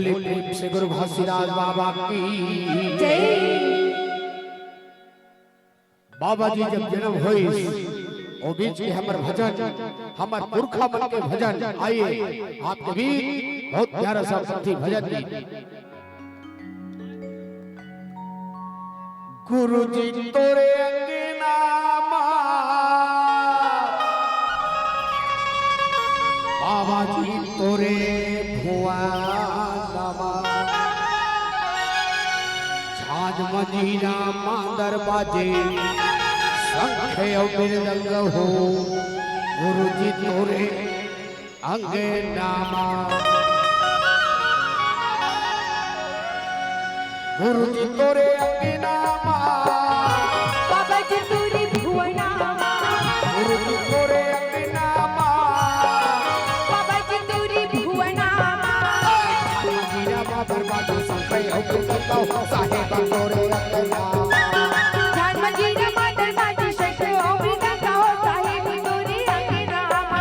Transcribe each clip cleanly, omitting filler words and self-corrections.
बोले प्रेम से गुरु घासीदास बाबा की जय। बाबा जी जब जन्म हुई ओ बीच के हमर भजन हमर पुरखा मन के भजन आइए आपके भी बहुत प्यारा सा पंथी भजन दी। गुरु जी तोरे अंगना बाबा जी तोरे भुआनामा झाज मजीरा मांदर बाजे शंखे मृदंग हो गुरु जी तोरे अंगनामा गुरु जी तोरे अंगनामा बाबा जी तोरे भुवनामा गुरु जी तोरे अंगनामा बाबा जी तोरे भुवनामा मजीरा बाबर बाजे शंखे मृदंग हो साहेब तोरे अंगनामा झाज मजीरा मांदर बाजे शंखे मृदंग हो साहेब तोरे अंगनामा।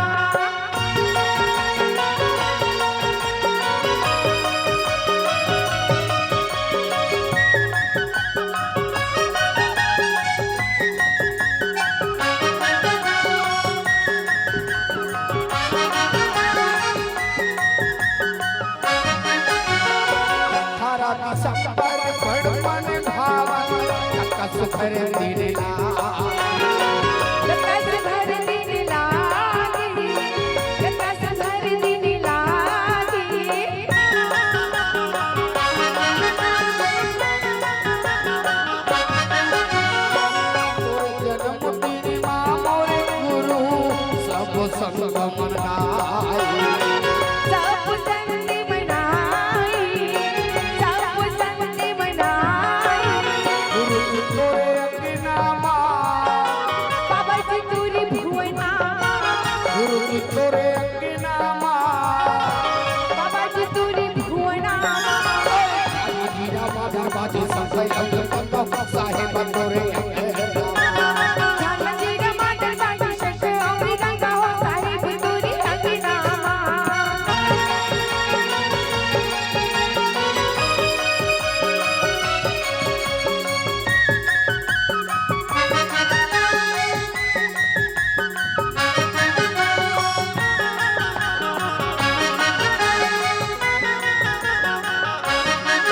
दिसंबर बड़पन भावन कस भर दिन कस भर दिन लागे कस भर दिन लागे जन्म दिन मां मोरे गुरु सब संग मनाए सब संग मनाए सब संग मनाए गुरु जी तोरे अंगनामा बाबा जी तोरे भुवनामा गुरु जी तोरे अंगनामा बाबा जी तोरे भुवनामा मजीरा बाबर बाजे शंखे मृदंग साहेब तोरे झाज मजीरा मांदर बाजे शंखे मृदंग हो साहेब तोरे अंगनामा।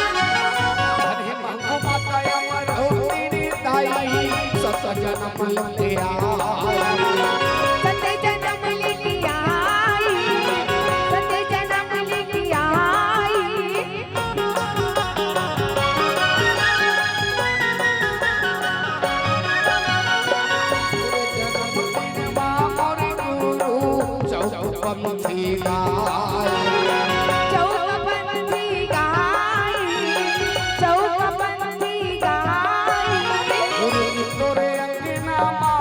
हरे मंगो माता अमर हो तेरी दाई सत जन्म लेके आई सत्य जन्म लेके आई सत्य जन्म लेके आई चौपंथी गाय चौकपंथी गाई चौकपंथी गाई गुरु जी तोरे अंगनामा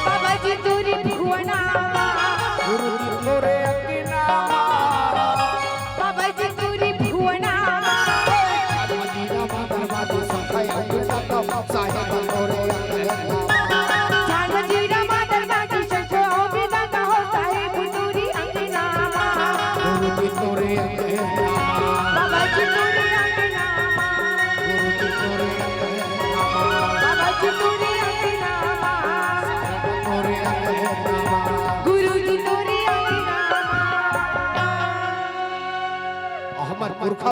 बाबा जी तोरे भुवनामा गुरु जी तोरे अंगनामा बाबा जी तोरे भुवनामा मजीरा बाबर बाजे शंखे मृदंग साहेब तोरे अंगनामा झाज मजीरा मांदर बाजे शंखे मृदंग हो साहेब तोरे अंगनामा। गुरु जी तोरे अंगनामा बाबा जी तोरे अंगनामा गुरु जी तोरे अंगनामा बाबा जी तोरे अंगनामा तोरे अंगनामा